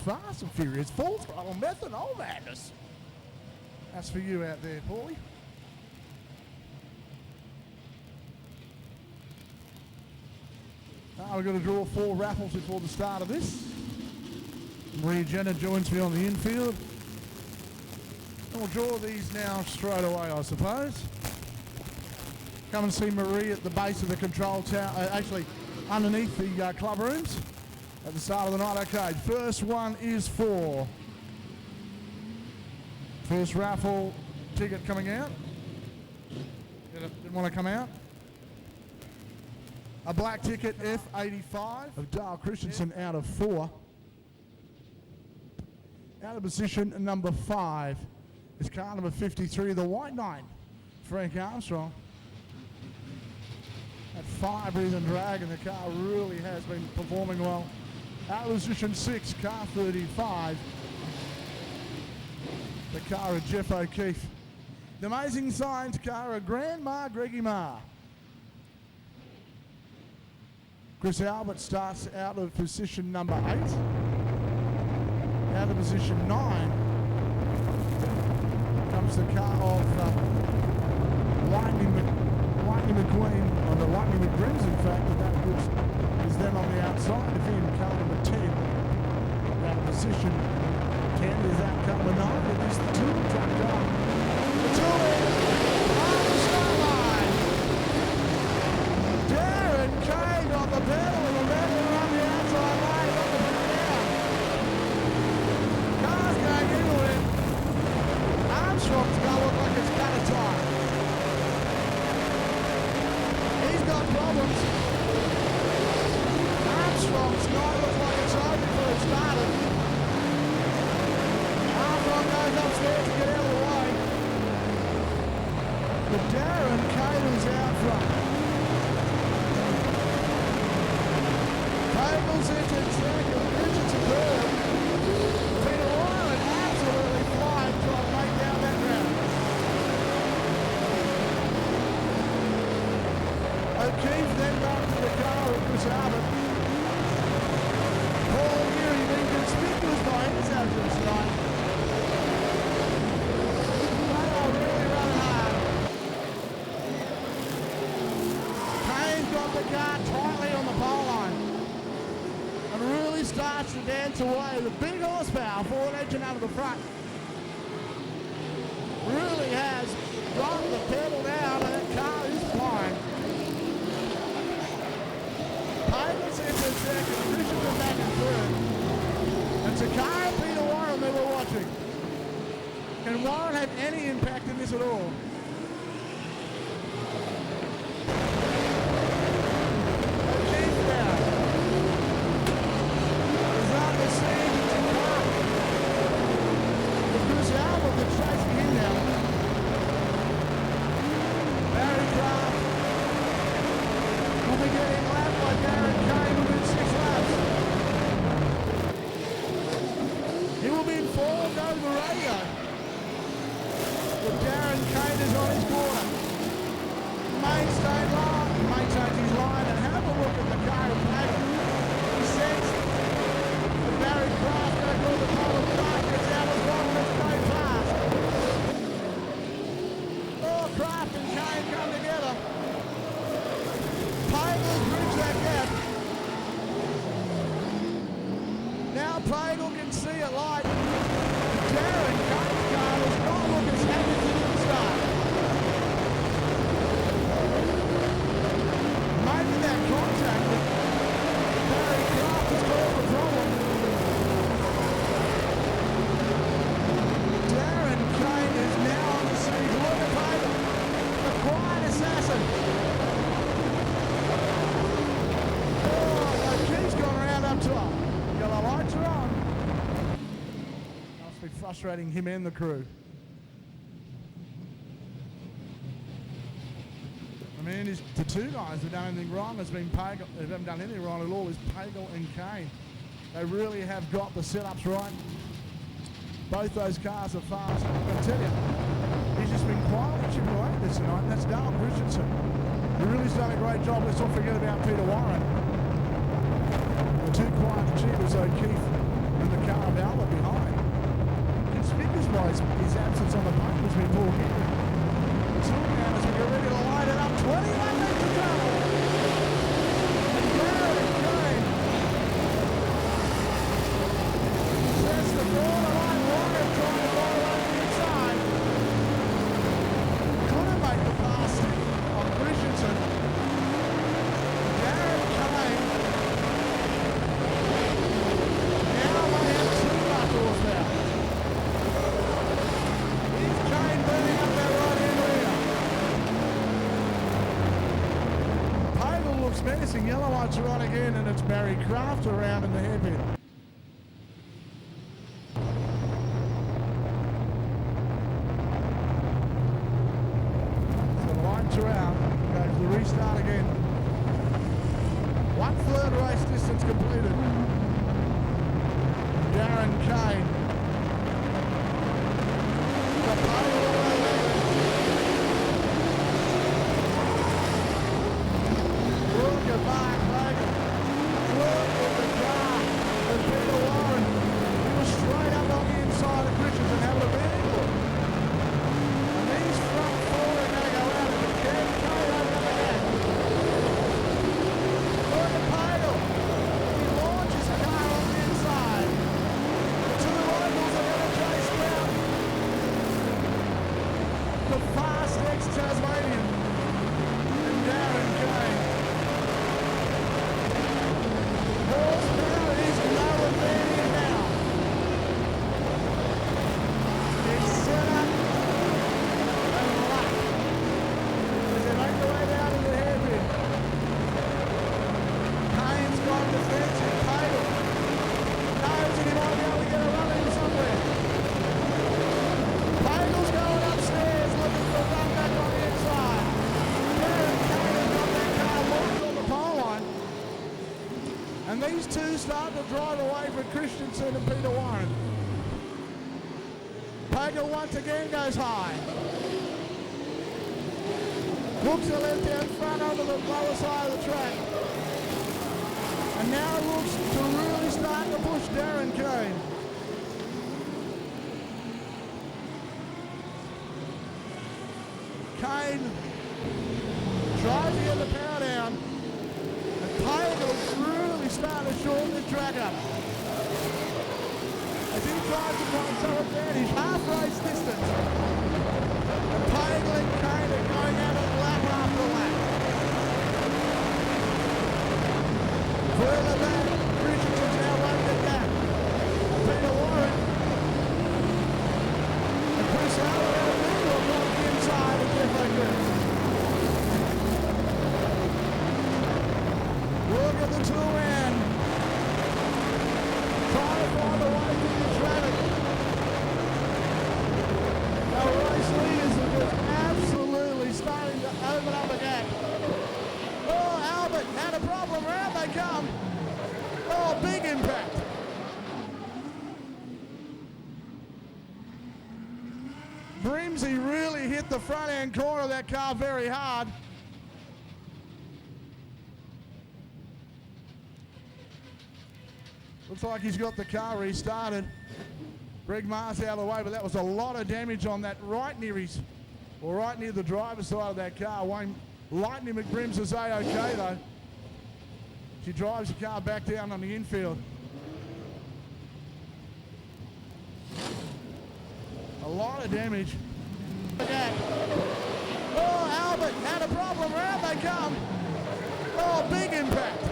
Fast and Furious, full throttle methanol madness. That's for you out there, Paulie. Now we're going to draw 4 raffles before the start of this. Maria Jenner joins me on the infield. And we'll draw these now straight away, I suppose. Come and see Marie at the base of the control tower, actually underneath the club rooms at the start of the night. Okay, first one is for first raffle ticket coming out. Didn't want to come out. A black ticket, F85 of Dale Christensen out of 4. Out of position number 5 is car number 53, the White Knight, Frank Armstrong. That fire breathing drag in the car really has been performing well. Out of position 6, car 35, the car of Jeff O'Keefe. The Amazing Science car of Grandma Greggy Ma. Chris Albert starts out of position number 8. Out of position 9 comes the car of Lightning McQueen, or the Lightning McGrims in fact, and that is then on the outside of him, car number 10. Out of position 10 is out car number 9, it is the Tool Truck car. The Tool on the start line. Darren Kay got the pedal and the pedal on the outside line, got the pedal down. Car's going into it. Armstrong's going to look like it's got a tire. He's got problems. Armstrong's not looks like it's over before it started. Armstrong goes upstairs to get out of the way. But Darren Cater's out front. Pagels into second, Richardson third. Peter Wyland absolutely flying trying to make down that round. O'Keefe then back to the car of Chris Albert. Paul Geary being conspicuous by his absence tonight. They are really running hard. Kane's got the car tightly on the pole line and really starts to dance away. The big horsepower forward engine out of the front really has got the pedal down and that car is flying. Pagels into second, Richardson back in third. And Takara and Peter Warren they were watching. Can Warren have any impact in this at all? O'Keefe down. Result is seen to Takara. Chris Albert is chasing him now. Barry Craft will be getting lapped by Darren Kane within 6 laps. He will be informed over the radio that Darren Kane is on his corner. Maintains his line and have a look at the car of Pagel. He says that Barry Craft going to call the pole of Craft gets out as well and it's going fast. Oh, Craft and Kane come together. Pagel bridge that gap. Now Pagel can see a light. Darren Kane's car does not look as happy as it did start. Maybe that contact with Barry Craft has caused a problem. Darren Kane is now on the scene. Look at Pagel, the quiet assassin. Oh, O'Keefe's gone around up top. Yellow lights are on. Must be frustrating him and the crew. I mean, the two guys who done anything wrong has been Pagel. They haven't done anything wrong at all. Is Pagel and Kane. They really have got the setups right. Both those cars are fast. I tell you, he's just been quietly chipping away at this tonight. And that's Dale Christensen. He really's done a great job. Let's not forget about Peter Warren. The two quiet achievers, O'Keefe and the car of Albert behind. Conspicuous by his absence on the paint as we pulled in. Two down as we get ready to light it up. 21 metres to travel. And Darren Kane sets the border line wide, trying to go around the inside. Couldn't make the pass on Christensen. Darren Kane now may have too much horsepower. Here's Kane burning up that right-hand rear. Pagel looks menacing. Yellow lights are on again, and it's Barry Kraft around in the hairpin. So the lights are out. Goes the restart again. 1/3 race distance completed. Darren Kane. The Pagel away there. Look at Mark Pagel. Look at the car of Peter Warren. He was straight up on the inside of Christensen having a big look. And these front four are going to go out of the cab. Kane over the back. Look at Pagel. He launches the car on the inside. The two locals are going to chase down the fast ex-Tasmanian and Darren Kane. Horsepower is nowhere near now. It's set up and luck as they make their way down to the hairpin. Kane's gone defensive. Pagel knows that he might be able to get a run in somewhere. Pagel's going upstairs looking for a run back on the inside. Darren Kane has got that car launched on the pole line. And these two start to drive away from Christensen and Peter Warren. Pagel once again goes high. Hooks the left down front onto the lower side of the track. And now looks to really start to push Darren Kane. Kane tries to get the power down. And Pagel's really starting to shorten the track up. As he tries to find some advantage, half race distance. And Pagel and Kane are going at it lap after lap. Further back, Christensen's now won't get back. Peter Warren and Chris Allen out of middle on the inside of Jeff O'Griff. Look at the two end. Trying to find a way through the traffic. Our race leaders are just absolutely starting to open up a gap. Oh, Albert had a problem. Round they come. Oh, big impact. Brimsey really hit the front end corner of that car very hard. Looks like he's got the car restarted. Greg Mars out of the way, but that was a lot of damage on that right near the driver's side of that car. Wayne Lightning McBrims is A-OK though. She drives the car back down on the infield. A lot of damage. Oh, Albert had a problem. Round they come. Oh, big impact.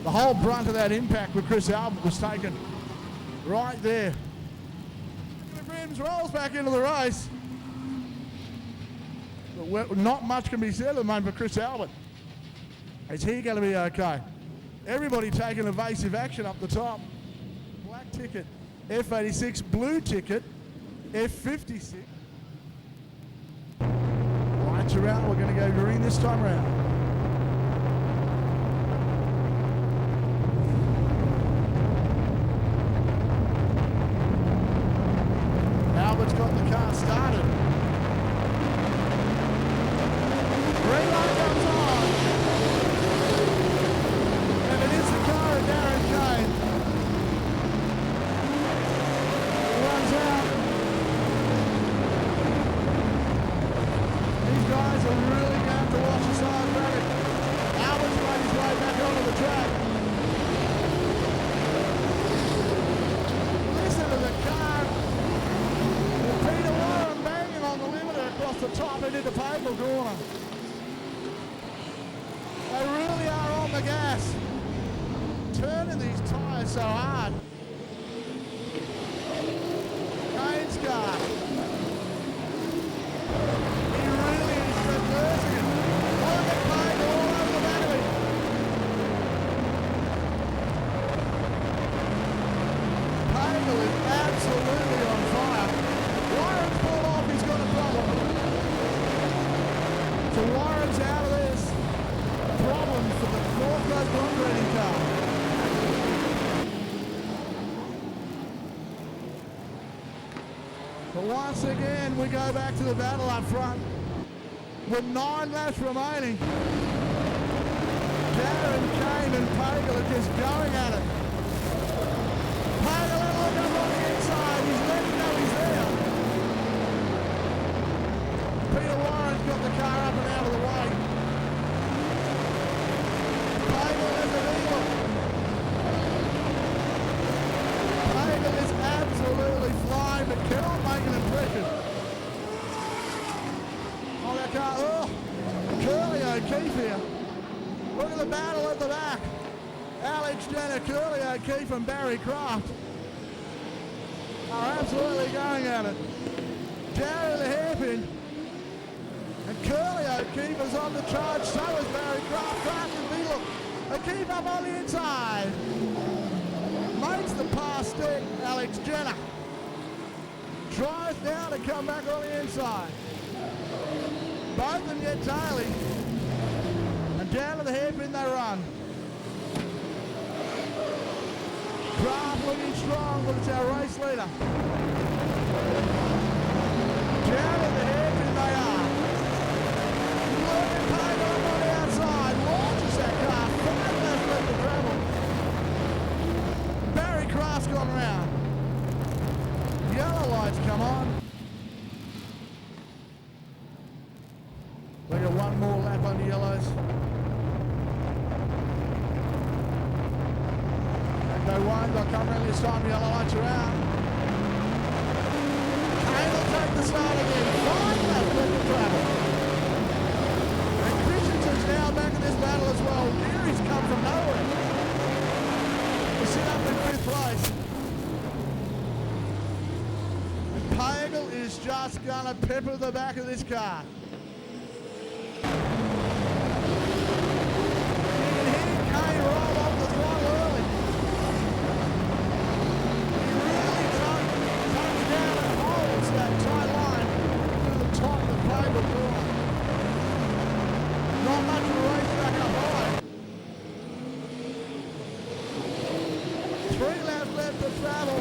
The whole brunt of that impact with Chris Albert was taken right there. Brims rolls back into the race. But not much can be said at the moment for Chris Albert. Is he going to be okay? Everybody taking evasive action up the top. Black ticket, F86, blue ticket, F56. lights are out. We're going to go green this time round. Albert's got the car started. Green light comes on. And it is the car of Darren Kane. Runs out. These guys are really going to have to watch the side bracket. Albert's made his way back onto the track. Listen to the car. Peter Warren banging on the limiter across the top into the Pagel corner. They really are on the gas. Turning these tyres so hard. Kane's car. He really is reversing it. Look at Pagel all over the back of it. Pagel is absolutely on fire. Warren's pulled off, he's got a problem. So Warren's out of this. Problem for the North Coast operating car. But once again, we go back to the battle up front. With 9 laps remaining. Darren Kane and Pagel are just going at it. Pagel will look up on the inside, he's letting know he's there. Peter Warren's got the car up and out of the way. Pagel is an eagle. Pagel is absolutely flying, but cannot make an impression. Oh, that car, oh, Curly O'Keefe here. Look at the battle at the back. Alex Jenner, Curly O'Keefe and Barry Croft are absolutely going at it. Jerry the hairpin. And Curly O'Keefe is on the charge, so is Barry Croft. Croft and Beal. O'Keefe up on the inside. Makes the pass stick, Alex Jenner. Tries now to come back on the inside. Both of them get tailing. And down to the hairpin they run. Croft looking strong, but it's our race leader. Down to the hairpin they are. Look at Pagel up on the outside. Launches that car. 5 laps left to travel. Barry Croft's gone around. Yellow lights come on. We got one more lap under yellows. They won't, they'll come around this time, yellow lights are out. Kane will take the start again. 5 laps left to travel. And Christensen's now back in this battle as well. Geary's come from nowhere to sit up in 5th place. And Pagel is just going to pepper the back of this car. You can hear Kane roll off the throttle early. That tight line through the top of the Pagel corner. Not much of a race back up high. 3 laps left to travel.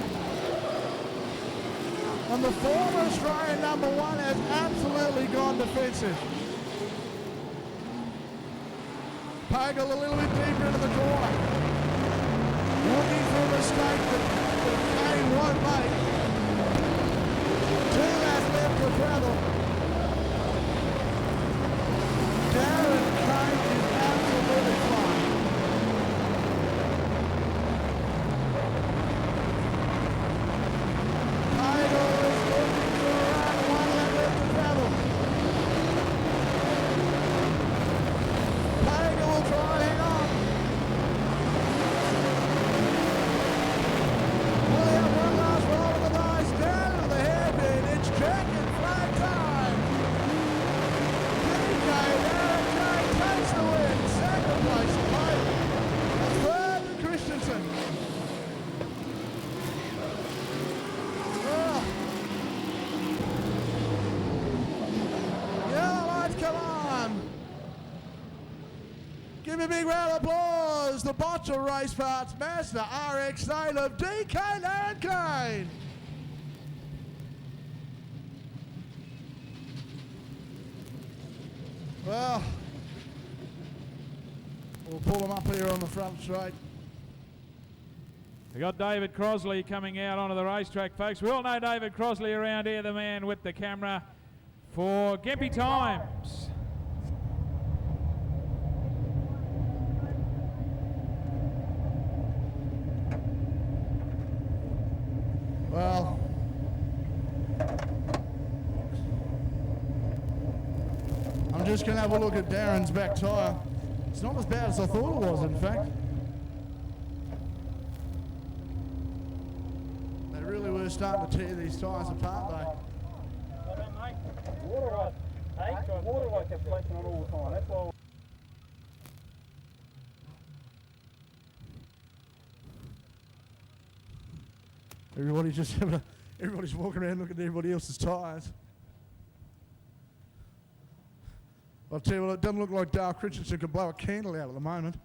And the former Australian number 1 has absolutely gone defensive. Pagel a little bit deeper into the corner. Looking for a mistake that Kane won't make. 2 laps left to travel. Darren Kane is absolutely flying. Pagel is looking for around 1 lap left to travel. Pagel will try and hang on. Will he have one last roll? a big round of applause. The Botcher Race Parts Master RX sale of DK Darren Kane. Well, we'll pull them up here on the front straight. We got David Crosley coming out onto the racetrack, folks. We all know David Crosley around here, the man with the camera for Gympie Times. Well, I'm just going to have a look at Darren's back tyre. It's not as bad as I thought it was, in fact. They really were starting to tear these tyres apart, though. Water like kept flashing on all the time. That's why. Everybody's walking around looking at everybody else's tyres. I'll tell you what, it doesn't look like Dale Christensen could blow a candle out at the moment.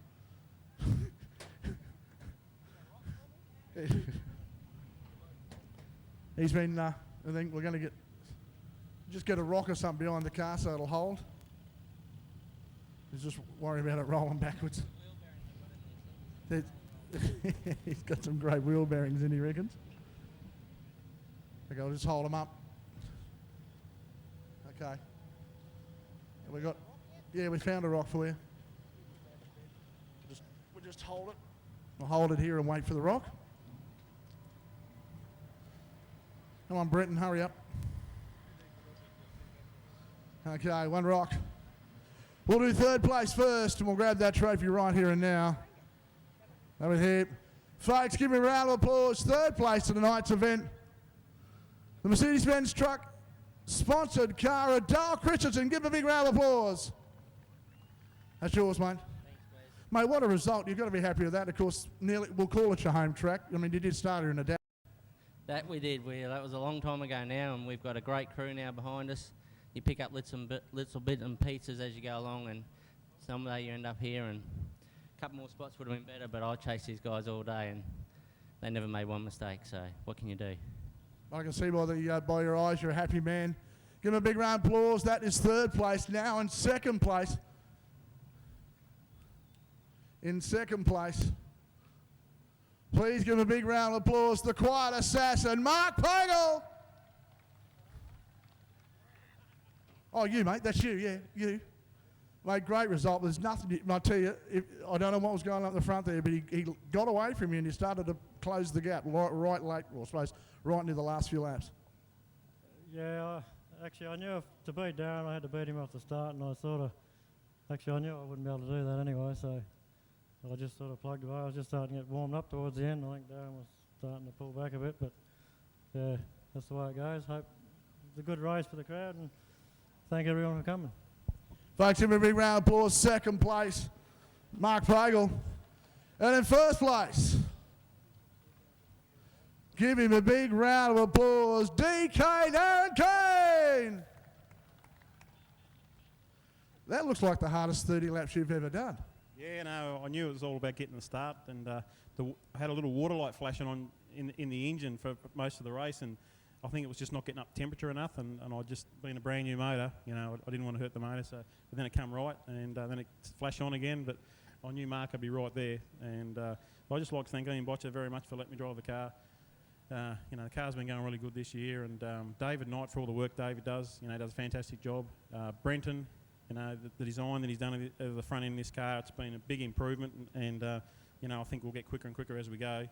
He's been, I think we're going to just get a rock or something behind the car so it'll hold. He's just worried about it rolling backwards. He's got some great wheel bearings in, he reckons. Okay, I'll just hold them up. Okay. We found a rock for you. We'll just hold it. We'll hold it here and wait for the rock. Come on, Brenton, hurry up. Okay, one rock. We'll do third place first, and we'll grab that trophy right here and now. Over here. Folks, give me a round of applause. Third place to tonight's event. The Mercedes-Benz truck sponsored car of Dale Christensen. Give him a big round of applause. That's yours, mate. Thanks, Mate, what a result. You've got to be happy with that. Of course, we'll call it your home track. I mean, you did start here in a day. That we did. That was a long time ago now, and we've got a great crew now behind us. You pick up little bits and pieces as you go along, and someday you end up here, and a couple more spots would have been better, but I chased these guys all day, and they never made one mistake, so what can you do? I can see by your eyes you're a happy man. Give him a big round of applause. That is third place. Now in second place. In second place. Please give him a big round of applause. The quiet assassin, Mark Pagel. Oh, you, mate. That's you. Yeah, you. Mate, great result. There's nothing. I tell you, I don't know what was going on at the front there, but he got away from you and he started to close the gap right late, well, I suppose, right near the last few laps. Yeah, actually, I knew to beat Darren, I had to beat him off the start, and I knew I wouldn't be able to do that anyway, so I just sort of plugged away. I was just starting to get warmed up towards the end. I think Darren was starting to pull back a bit, but yeah, that's the way it goes. Hope it's a good race for the crowd, and thank everyone for coming. Folks, give me a big round of applause. Second place, Mark Pagel. And in first place, give him a big round of applause, DK Darren Kane. That looks like the hardest 30 laps you've ever done. Yeah, no, I knew it was all about getting the start, and I had a little water light flashing on in the engine for most of the race, and I think it was just not getting up temperature enough, and I just, being a brand new motor, I didn't want to hurt the motor, but then it come right, and then it flashed on again, but I knew Mark would be right there, and I just like to thank Ian Botcher very much for letting me drive the car. The car's been going really good this year, and David Knight, for all the work David does, does a fantastic job. Brenton, the design that he's done of the front end of this car, it's been a big improvement, and I think we'll get quicker and quicker as we go.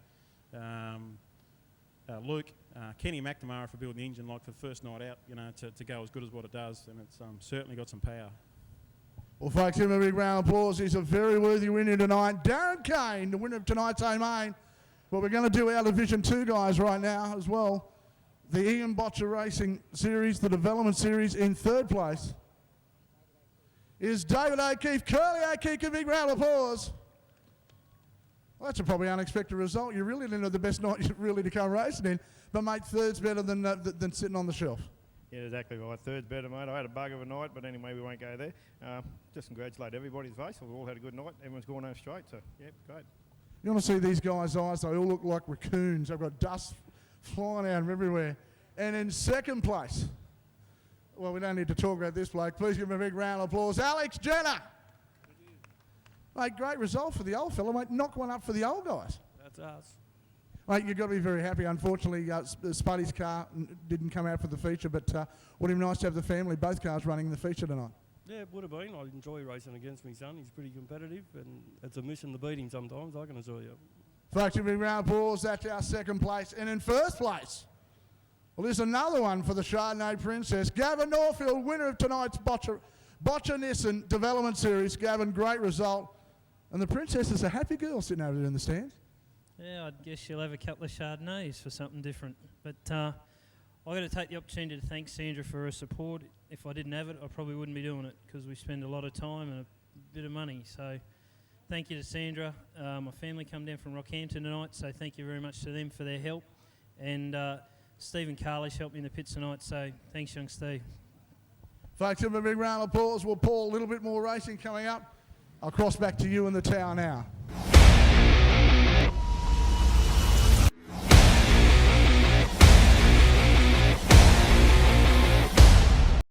Luke, Kenny McNamara for building the engine for the first night out, to go as good as what it does, and it's certainly got some power. Well, folks, give him a big round of applause. He's a very worthy winner tonight. Darren Kane, the winner of tonight's A-Main. Well, we're going to do our Division 2 guys right now as well. The Ian Botcher Racing Series, the Development Series, in third place is David O'Keefe. Curly O'Keefe, a big round of applause. Well, that's a probably unexpected result. You really didn't have the best night really to come racing in, but mate, third's better than sitting on the shelf. Yeah, exactly right. Third's better, mate. I had a bug of a night, but anyway, we won't go there. Just congratulate everybody's race. We've all had a good night. Everyone's gone home straight, so, yeah, great. You want to see these guys' eyes? They all look like raccoons. They've got dust flying out of everywhere. And in second place, well, we don't need to talk about this bloke. Please give him a big round of applause. Alex Jenner. Mate, great result for the old fella, mate. Knock one up for the old guys. That's us. Mate, you've got to be very happy. Unfortunately, Spuddy's car didn't come out for the feature, but would have been nice to have the family, both cars running the feature tonight. Yeah, it would have been. I enjoy racing against my son. He's pretty competitive, and it's a mission to beat him sometimes, I can assure you. Folks, a big round of applause. That's our second place. And in first place, well, there's another one for the Chardonnay Princess. Gavin Norfield, winner of tonight's Botcher Nissan Development Series. Gavin, great result. And the Princess is a happy girl sitting over there in the stands. Yeah, I guess she'll have a couple of Chardonnays for something different. But I've got to take the opportunity to thank Sandra for her support. If I didn't have it, I probably wouldn't be doing it because we spend a lot of time and a bit of money. So thank you to Sandra. My family come down from Rockhampton tonight, so thank you very much to them for their help. And Stephen Carlish helped me in the pits tonight, so thanks, young Steve. Folks, give him a big round of applause. We'll Paul, a little bit more racing coming up. I'll cross back to you in the tower now.